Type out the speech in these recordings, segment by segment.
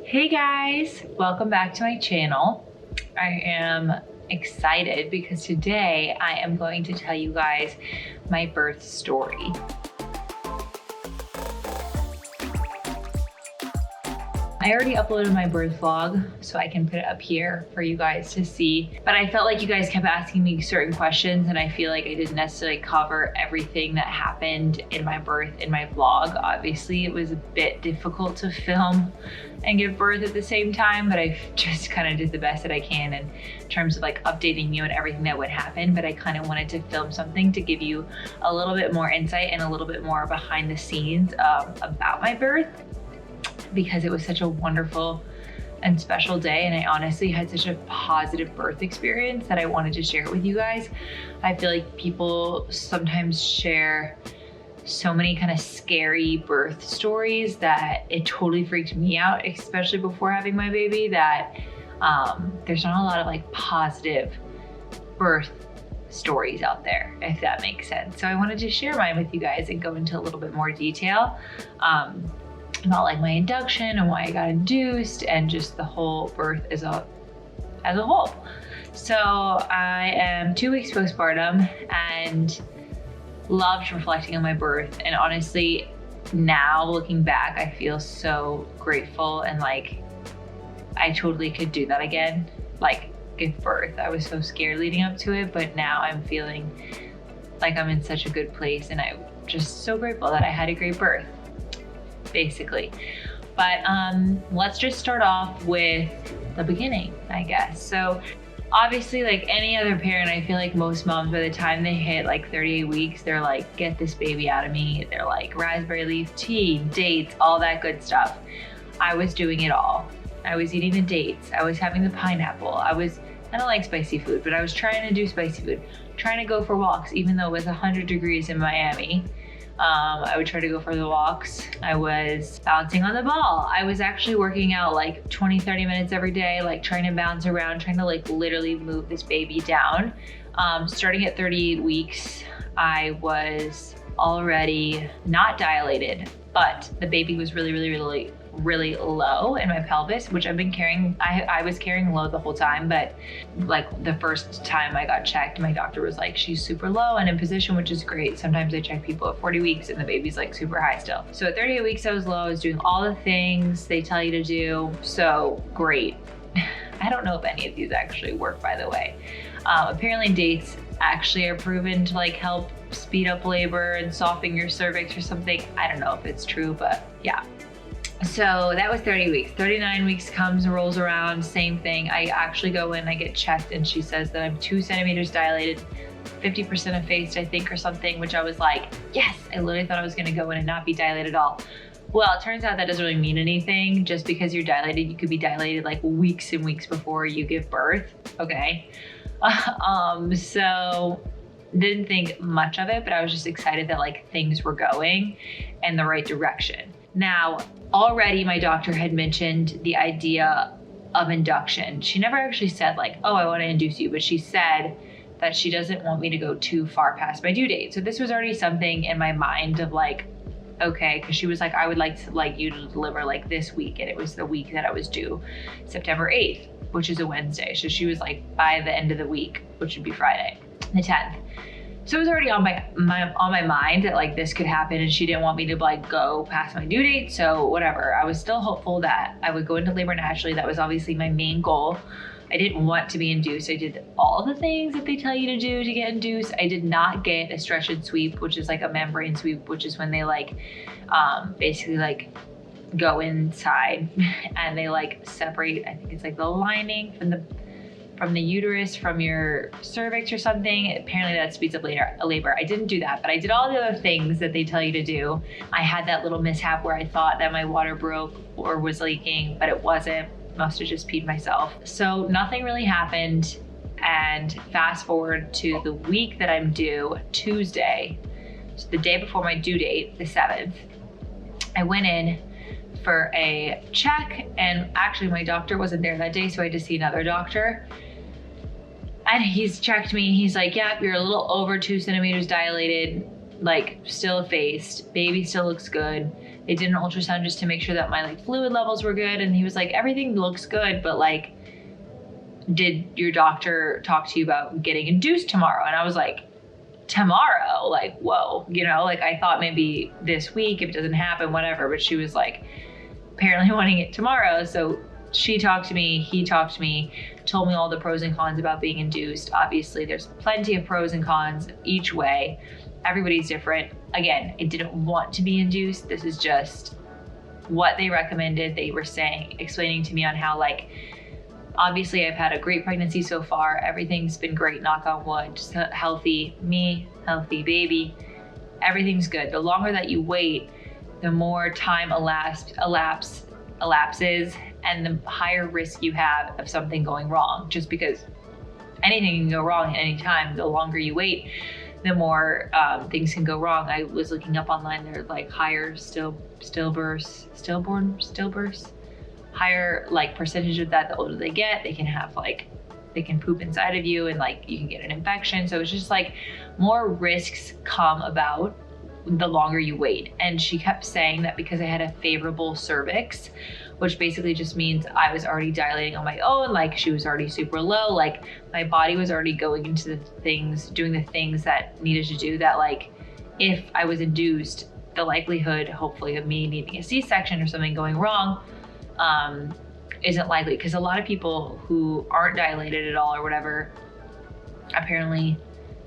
Hey guys, welcome back to my channel. I am excited because today I am going to tell you guys my birth story. I already uploaded my birth vlog, so I can put it up here for you guys to see. But I felt like you guys kept asking me certain questions and I feel like I didn't necessarily cover everything that happened in my birth in my vlog. Obviously, it was a bit difficult to film and give birth at the same time, but I just kind of did the best that I can in terms of like updating you and everything that would happen. But I kind of wanted to film something to give you a little bit more insight and a little bit more behind the scenes about my birth, because it was such a wonderful and special day, and I honestly had such a positive birth experience that I wanted to share it with you guys. I feel like people sometimes share so many kind of scary birth stories that it totally freaked me out, especially before having my baby, that there's not a lot of like positive birth stories out there, if that makes sense. So I wanted to share mine with you guys and go into a little bit more detail about like my induction and why I got induced and just the whole birth as a whole. So I am 2 weeks postpartum and loved reflecting on my birth. And honestly, now looking back, I feel so grateful and like I totally could do that again, like give birth. I was so scared leading up to it, but now I'm feeling like I'm in such a good place and I'm just so grateful that I had a great birth, basically. But let's just start off with the beginning, I guess. So obviously, like any other parent, I feel like most moms, by the time they hit like 38 weeks, they're like, get this baby out of me. They're like raspberry leaf tea, dates, all that good stuff. I was doing it all. I was eating the dates. I was having the pineapple. I don't like spicy food, but I was trying to do spicy food, trying to go for walks, even though it was 100 degrees in Miami. I would try to go for the walks. I was bouncing on the ball. I was actually working out like 20, 30 minutes every day, like trying to bounce around, trying to like literally move this baby down. Starting at 38 weeks, I was already not dilated, but the baby was really low in my pelvis, which I've been carrying. I was carrying low the whole time, but like the first time I got checked, my doctor was like, she's super low and in position, which is great. Sometimes they check people at 40 weeks and the baby's like super high still. So at 38 weeks, I was low. I was doing all the things they tell you to do. So great. I don't know if any of these actually work, by the way. Apparently dates actually are proven to like help speed up labor and soften your cervix or something. I don't know if it's true, but yeah. So that was 30 weeks. 39 weeks rolls around, same thing. I actually go in, I get checked, and she says that I'm 2 centimeters dilated, 50% effaced, I think, or something, which I was like, yes, I literally thought I was gonna go in and not be dilated at all. Well, it turns out that doesn't really mean anything. Just because you're dilated, you could be dilated like weeks and weeks before you give birth, okay? So didn't think much of it, but I was just excited that like things were going in the right direction. Now, already my doctor had mentioned the idea of induction. She never actually said like, oh, I want to induce you, but she said that she doesn't want me to go too far past my due date. So this was already something in my mind of like, okay, because she was like, I would like to like you to deliver like this week. And it was the week that I was due, September 8th, which is a Wednesday. So she was like, by the end of the week, which would be Friday, the 10th. So it was already on my mind that like this could happen, and she didn't want me to like go past my due date. So whatever, I was still hopeful that I would go into labor naturally. That was obviously my main goal. I didn't want to be induced. I did all the things that they tell you to do to get induced. I did not get a stretch and sweep, which is like a membrane sweep, which is when they like basically like go inside and they like separate, I think it's like the lining from the uterus from your cervix or something. Apparently that speeds up labor. I didn't do that, but I did all the other things that they tell you to do. I had that little mishap where I thought that my water broke or was leaking, but it wasn't. Must have just peed myself. So nothing really happened. And fast forward to the week that I'm due, Tuesday, so the day before my due date, the 7th, I went in for a check, and actually my doctor wasn't there that day, so I had to see another doctor. And he's checked me. He's like, yeah, you're a little over 2 centimeters dilated, like still effaced. Baby still looks good. They did an ultrasound just to make sure that my like fluid levels were good. And he was like, everything looks good, but like, did your doctor talk to you about getting induced tomorrow? And I was like, tomorrow? Like, whoa, you know, like I thought maybe this week if it doesn't happen, whatever. But she was like, apparently wanting it tomorrow. So she talked to me, he talked to me, told me all the pros and cons about being induced. Obviously, there's plenty of pros and cons each way. Everybody's different. Again, I didn't want to be induced. This is just what they recommended. They were explaining to me on how, like, obviously I've had a great pregnancy so far. Everything's been great, knock on wood. Just healthy me, healthy baby. Everything's good. The longer that you wait, the more time elapses and the higher risk you have of something going wrong, just because anything can go wrong at any time. The longer you wait, the more things can go wrong. I was looking up online, there's like higher stillbirths, higher like percentage of that the older they get. They can have like, they can poop inside of you and like you can get an infection. So it's just like more risks come about the longer you wait. And she kept saying that because I had a favorable cervix, which basically just means I was already dilating on my own, like she was already super low, like my body was already going into the things, doing the things that needed to do, that like if I was induced, the likelihood hopefully of me needing a C-section or something going wrong isn't likely. Because a lot of people who aren't dilated at all or whatever, apparently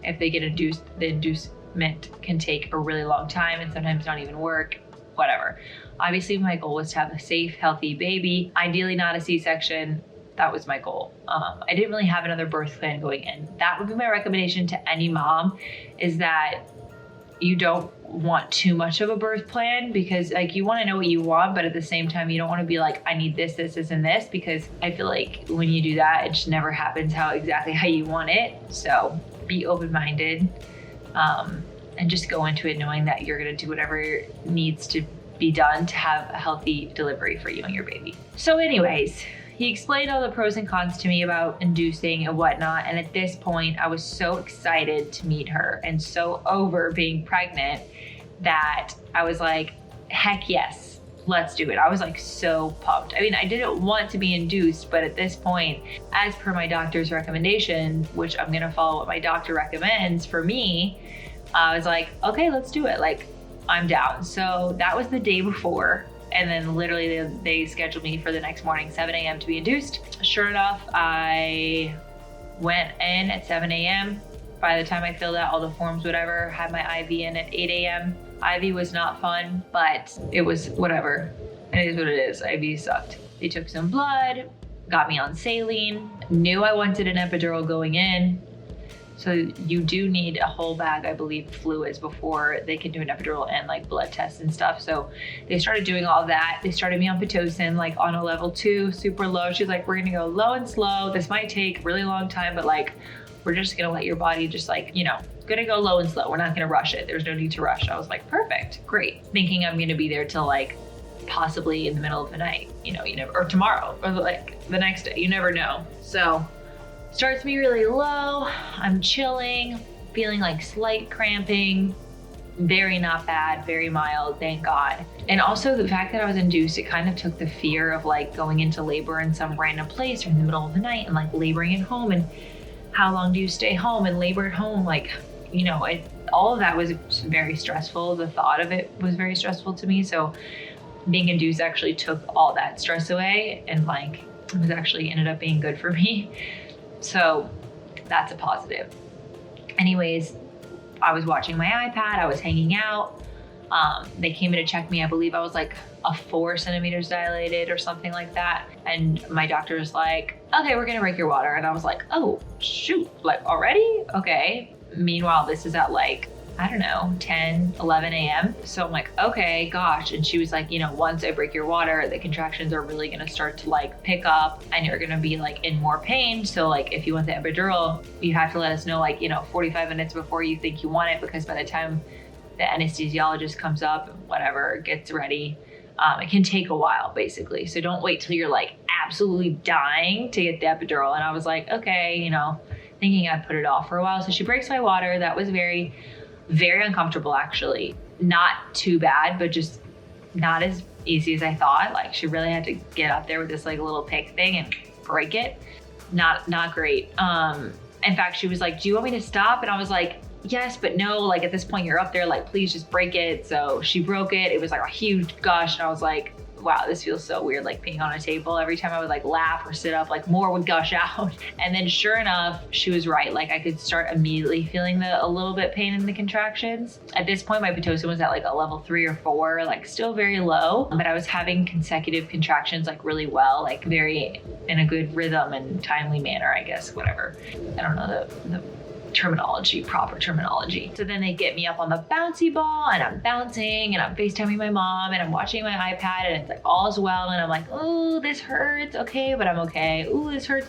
if they get induced, the inducement can take a really long time and sometimes not even work, whatever. Obviously my goal was to have a safe, healthy baby, ideally not a C-section. That was my goal. I didn't really have another birth plan going in. That would be my recommendation to any mom, is that you don't want too much of a birth plan, because like you want to know what you want, but at the same time you don't want to be like, I need this, this, this, and this, because I feel like when you do that, it just never happens exactly how you want it. So be open-minded and just go into it knowing that you're going to do whatever needs to be done to have a healthy delivery for you and your baby. So anyways, he explained all the pros and cons to me about inducing and whatnot. And at this point, I was so excited to meet her and so over being pregnant that I was like, heck yes, let's do it. I was like so pumped. I mean, I didn't want to be induced, but at this point, as per my doctor's recommendation, which I'm going to follow what my doctor recommends for me, I was like, okay, let's do it. Like, I'm down. So that was the day before. And then literally they scheduled me for the next morning, 7 a.m. to be induced. Sure enough, I went in at 7 a.m. By the time I filled out all the forms, whatever, had my IV in at 8 a.m. IV was not fun, but it was whatever. It is what it is. IV sucked. They took some blood, got me on saline, knew I wanted an epidural going in. So you do need a whole bag, I believe, of fluids before they can do an epidural and like blood tests and stuff. So they started doing all that. They started me on Pitocin, like on a level 2, super low. She's like, we're gonna go low and slow. This might take a really long time, but like, we're just gonna let your body just like, you know, gonna go low and slow. We're not gonna rush it. There's no need to rush. I was like, perfect, great. Thinking I'm gonna be there till like possibly in the middle of the night, you know, or tomorrow, or like the next day, you never know. So starts me really low. I'm chilling, feeling like slight cramping, very not bad, very mild, thank God. And also the fact that I was induced, it kind of took the fear of like going into labor in some random place or in the middle of the night and like laboring at home, and how long do you stay home and labor at home? Like, you know, all of that was very stressful. The thought of it was very stressful to me. So being induced actually took all that stress away, and like it was actually ended up being good for me. So that's a positive. Anyways, I was watching my iPad, I was hanging out. They came in to check me. I believe I was like a 4 centimeters dilated or something like that. And my doctor was like, okay, we're gonna break your water. And I was like, oh shoot, like already? Okay. Meanwhile, this is at like, I don't know, 10, 11 a.m. So I'm like, okay, gosh. And she was like, you know, once I break your water, the contractions are really gonna start to like pick up and you're gonna be like in more pain. So like, if you want the epidural, you have to let us know like, you know, 45 minutes before you think you want it, because by the time the anesthesiologist comes up and whatever, gets ready, it can take a while basically. So don't wait till you're like absolutely dying to get the epidural. And I was like, okay, you know, thinking I'd put it off for a while. So she breaks my water. That was very, very uncomfortable actually. Not too bad, but just not as easy as I thought. Like she really had to get up there with this like little pick thing and break it. Not great. In fact, she was like, do you want me to stop? And I was like, yes, but no, like at this point you're up there, like please just break it. So she broke it. It was like a huge gush. And I was like, wow, this feels so weird, like peeing on a table. Every time I would like laugh or sit up, like more would gush out. And then sure enough, she was right. Like I could start immediately feeling a little bit pain in the contractions. At this point, my Pitocin was at like a level 3 or 4, like still very low, but I was having consecutive contractions like really well, like very in a good rhythm and timely manner, I guess, whatever. I don't know the proper terminology. So then they get me up on the bouncy ball and I'm bouncing and I'm FaceTiming my mom and I'm watching my iPad and it's like all is well and I'm like, oh, this hurts, okay, but I'm okay. Oh, this hurts.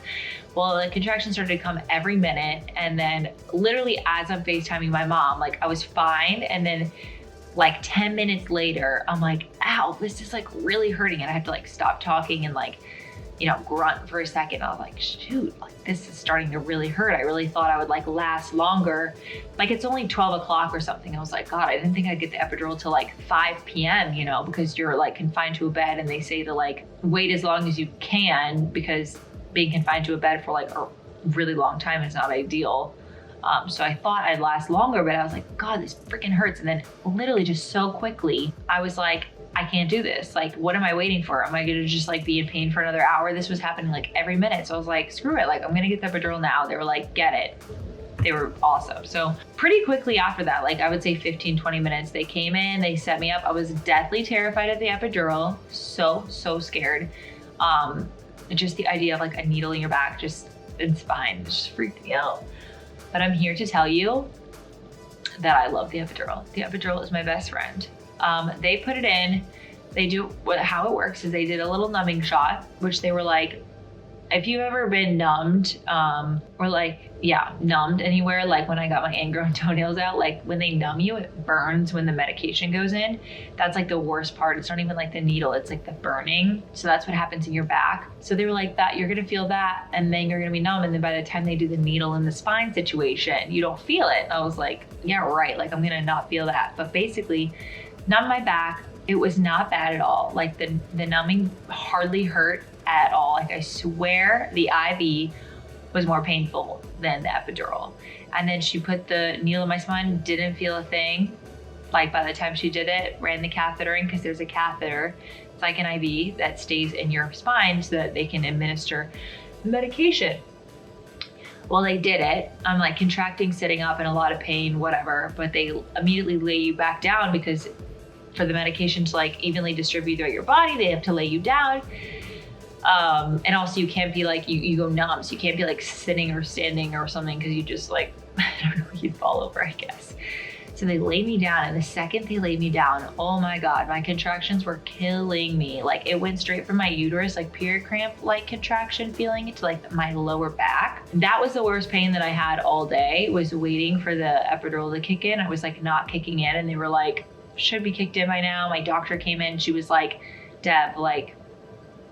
Well, the contractions started to come every minute, and then literally as I'm FaceTiming my mom, like I was fine, and then like 10 minutes later, I'm like, ow, this is like really hurting, and I have to like stop talking and like, you know, grunt for a second. I was like, shoot, like this is starting to really hurt. I really thought I would like last longer. Like it's only 12 o'clock or something. I was like, God, I didn't think I'd get the epidural till like 5 p.m., you know, because you're like confined to a bed and they say to like wait as long as you can, because being confined to a bed for like a really long time is not ideal. So I thought I'd last longer, but I was like, God, this freaking hurts. And then literally just so quickly, I was like, I can't do this. Like, what am I waiting for? Am I gonna just like be in pain for another hour? This was happening like every minute. So I was like, screw it. Like, I'm gonna get the epidural now. They were like, get it. They were awesome. So pretty quickly after that, like I would say 15, 20 minutes, they came in, they set me up. I was deathly terrified of the epidural. So scared. Just the idea of like a needle in your back, just in spine, just freaked me out. But I'm here to tell you that I love the epidural. The epidural is my best friend. They put it in, how it works is they did a little numbing shot, which they were like, if you've ever been numbed, or like, yeah, numbed anywhere, like when I got my ingrown toenails out, like when they numb you, it burns when the medication goes in. That's like the worst part. It's not even like the needle, it's like the burning. So that's what happens in your back. So they were like that, you're gonna feel that, and then you're gonna be numb. And then by the time they do the needle in the spine situation, you don't feel it. And I was like, yeah, right. Like I'm gonna not feel that. But basically, numb my back. It was not bad at all. Like the numbing hardly hurt at all. Like I swear the IV was more painful than the epidural. And then she put the needle in my spine, didn't feel a thing. Like by the time she did it, ran the catheter in, because there's a catheter, it's like an IV that stays in your spine so that they can administer the medication. Well, they did it. I'm like contracting, sitting up, in a lot of pain, whatever, but they immediately lay you back down, because for the medication to like evenly distribute throughout your body, they have to lay you down. And also you can't be like, you go numb, so you can't be like sitting or standing or something, because you just like, I don't know, you'd fall over, I guess. So they lay me down, and the second they laid me down, oh my God, my contractions were killing me. Like it went straight from my uterus, like period cramp like contraction feeling, to like my lower back. That was the worst pain that I had all day, was waiting for the epidural to kick in. I was like not kicking in, and they were like, should be kicked in by now. My doctor came in, she was like, Deb, like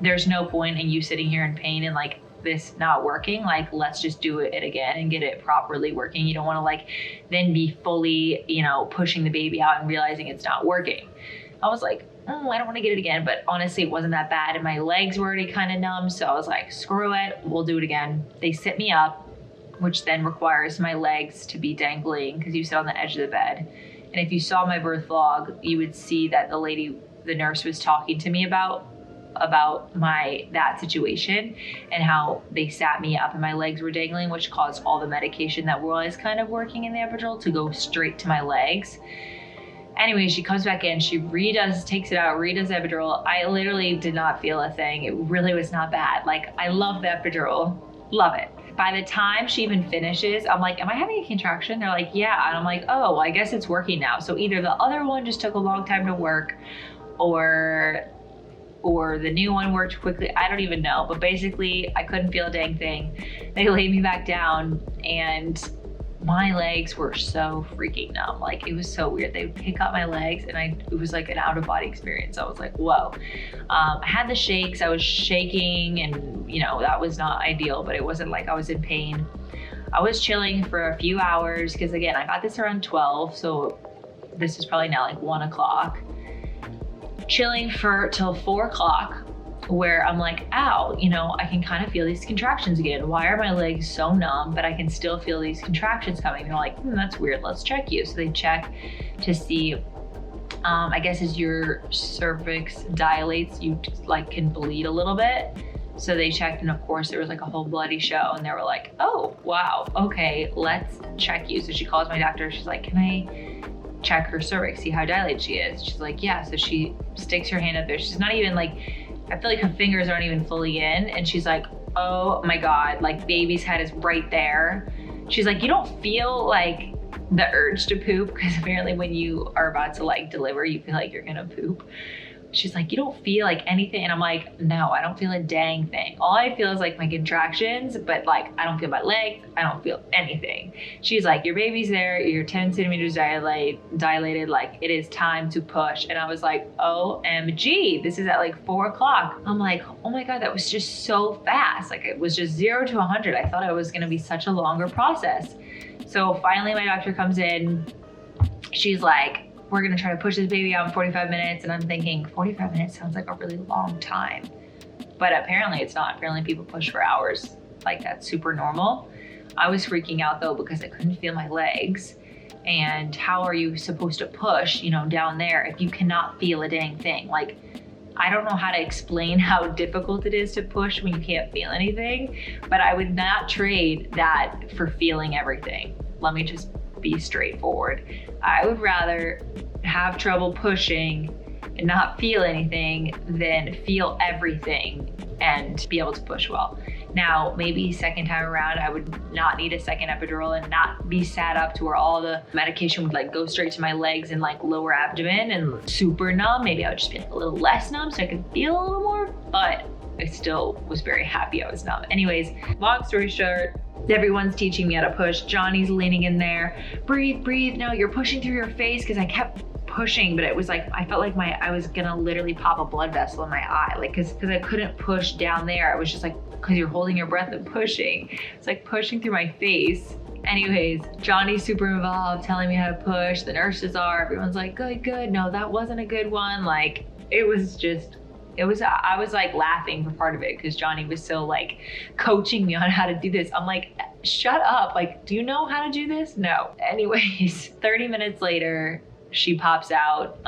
there's no point in you sitting here in pain and like this not working. Like let's just do it again and get it properly working. You don't want to like then be fully, you know, pushing the baby out and realizing it's not working. I was like, oh, I don't want to get it again. But honestly, it wasn't that bad, and my legs were already kind of numb, so I was like, screw it, we'll do it again. They sit me up, which then requires my legs to be dangling, because you sit on the edge of the bed. And if you saw my birth vlog, you would see that the nurse was talking to me about that situation, and how they sat me up and my legs were dangling, which caused all the medication that was kind of working in the epidural to go straight to my legs. Anyway, she comes back in, she takes it out, redoes the epidural. I literally did not feel a thing. It really was not bad. Like I love the epidural, love it. By the time she even finishes, I'm like, am I having a contraction? They're like, yeah. And I'm like, oh, well, I guess it's working now. So either the other one just took a long time to work, or the new one worked quickly. I don't even know. But basically, I couldn't feel a dang thing. They laid me back down, and my legs were so freaking numb. Like it was so weird. They would pick up my legs, and it was like an out of body experience. I was like, whoa. I had the shakes, I was shaking, and you know, that was not ideal, but it wasn't like I was in pain. I was chilling for a few hours, because again, I got this around 12. So this is probably now like 1 o'clock. chilling till 4 o'clock, where I'm like, ow, you know, I can kind of feel these contractions again. Why are my legs so numb, but I can still feel these contractions coming? They're like, that's weird, let's check you. So they check to see, I guess as your cervix dilates, you like can bleed a little bit. So they checked, and of course there was like a whole bloody show, and they were like, oh, wow, okay, let's check you. So she calls my doctor, she's like, can I check her cervix, see how dilated she is? She's like, yeah. So she sticks her hand up there. She's not even like, I feel like her fingers aren't even fully in, and she's like, oh my God, like baby's head is right there. She's like, you don't feel like the urge to poop, because apparently when you are about to like deliver, you feel like you're gonna poop. She's like, you don't feel like anything? And I'm like, no, I don't feel a dang thing. All I feel is like my contractions, but like, I don't feel my legs. I don't feel anything. She's like, your baby's there. You're 10 centimeters dilated. Like, it is time to push. And I was like, OMG, this is at like 4 o'clock. I'm like, oh my God, that was just so fast. Like it was just 0 to 100. I thought it was gonna be such a longer process. So finally my doctor comes in. She's like, we're gonna try to push this baby out in 45 minutes. And I'm thinking 45 minutes sounds like a really long time, but apparently it's not. Apparently people push for hours. Like that's super normal. I was freaking out though, because I couldn't feel my legs. And how are you supposed to push, you know, down there if you cannot feel a dang thing? Like, I don't know how to explain how difficult it is to push when you can't feel anything, but I would not trade that for feeling everything. Let me just be straightforward. I would rather have trouble pushing and not feel anything than feel everything and be able to push well. Now, maybe second time around, I would not need a second epidural and not be sat up to where all the medication would like go straight to my legs and like lower abdomen and super numb. Maybe I would just be like a little less numb so I could feel a little more, but I still was very happy I was numb. Anyways, long story short, everyone's teaching me how to push. Johnny's leaning in there. Breathe, breathe. No, you're pushing through your face, because I kept pushing, but it was like, I felt like I was gonna literally pop a blood vessel in my eye. Like, cause I couldn't push down there. I was just like, cause you're holding your breath and pushing. It's like pushing through my face. Anyways, Johnny's super involved, telling me how to push. The nurses are, everyone's like, good, good. No, that wasn't a good one. Like, I was like laughing for part of it, because Johnny was so like coaching me on how to do this. I'm like, shut up. Like, do you know how to do this? No. Anyways, 30 minutes later, she pops out.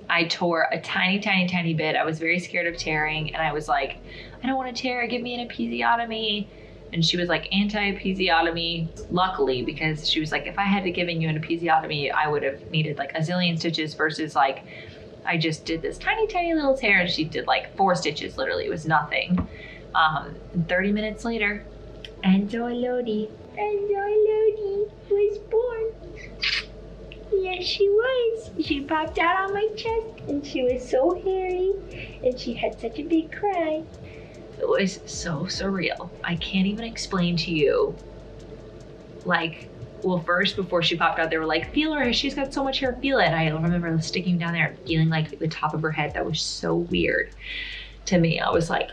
I tore a tiny, tiny, tiny bit. I was very scared of tearing, and I was like, I don't want to tear, give me an episiotomy. And she was like, anti-episiotomy. Luckily, because she was like, if I had to given you an episiotomy, I would have needed like a zillion stitches versus like, I just did this tiny, tiny little tear, and she did like 4 stitches. Literally, it was nothing. 30 minutes later, Enjoy Lodi was born. Yes, she was. She popped out on my chest, and she was so hairy, and she had such a big cry. It was so surreal. I can't even explain to you. Like, well, first, before she popped out, they were like, feel her, she's got so much hair, feel it. And I remember sticking down there and feeling like the top of her head. That was so weird to me. I was like,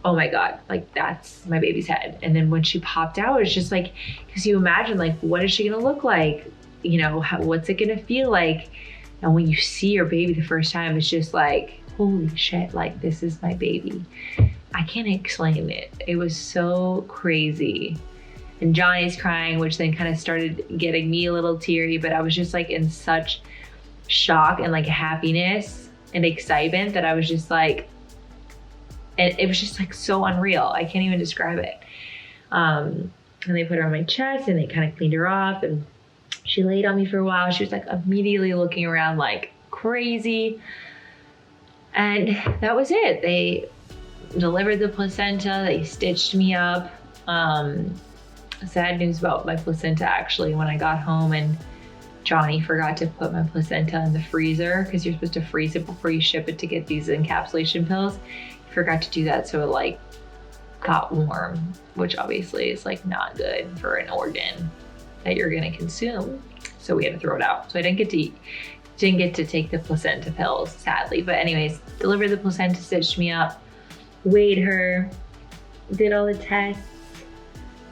oh my God, like that's my baby's head. And then when she popped out, it's just like, because you imagine like, what is she gonna look like? You know, what's it gonna feel like? And when you see your baby the first time, it's just like, holy shit, like this is my baby. I can't explain it. It was so crazy. And Johnny's crying, which then kind of started getting me a little teary, but I was just like in such shock and like happiness and excitement that I was just like, and it was just like so unreal. I can't even describe it. And they put her on my chest and they kind of cleaned her off, and she laid on me for a while. She was like immediately looking around like crazy. And that was it. They delivered the placenta, they stitched me up. Sad news about my placenta, actually, when I got home and Johnny forgot to put my placenta in the freezer, because you're supposed to freeze it before you ship it to get these encapsulation pills. He forgot to do that, so it like got warm, which obviously is like not good for an organ that you're gonna consume. So we had to throw it out. So I didn't get to take the placenta pills, sadly. But anyways, delivered the placenta, stitched me up, weighed her, did all the tests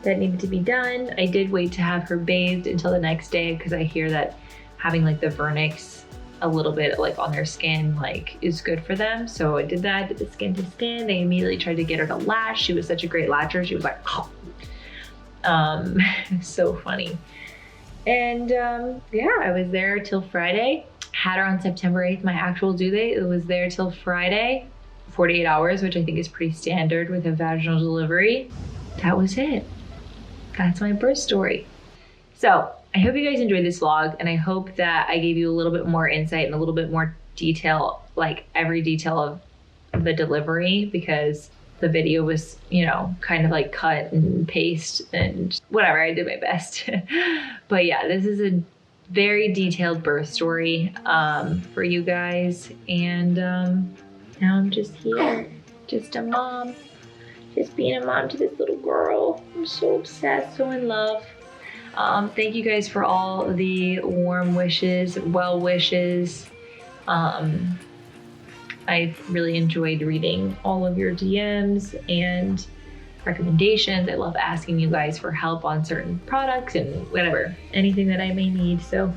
that needed to be done. I did wait to have her bathed until the next day, because I hear that having like the vernix a little bit like on their skin like is good for them. So I did that, did the skin to skin. They immediately tried to get her to latch. She was such a great latcher. She was like, so funny. And yeah, I was there till Friday. Had her on September 8th, my actual due date. It was there till Friday, 48 hours, which I think is pretty standard with a vaginal delivery. That was it. That's my birth story. So I hope you guys enjoyed this vlog, and I hope that I gave you a little bit more insight and a little bit more detail, like every detail of the delivery, because the video was, you know, kind of like cut and paste and whatever. I did my best. But yeah, this is a very detailed birth story for you guys. And now I'm just here, just a mom, just being a mom to this little girl. I'm so obsessed, so in love. Thank you guys for all the warm wishes, well wishes. I've really enjoyed reading all of your DMs and recommendations. I love asking you guys for help on certain products and whatever, anything that I may need. So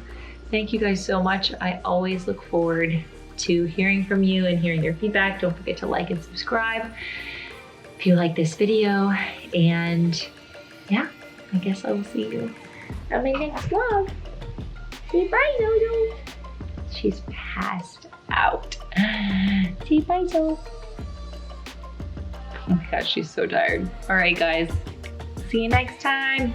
thank you guys so much. I always look forward to hearing from you and hearing your feedback. Don't forget to like and subscribe if you like this video. And yeah, I guess I will see you on my next vlog. Say bye, Dodo. She's passed out. Say bye, Dodo. Oh my gosh, she's so tired. All right, guys. See you next time.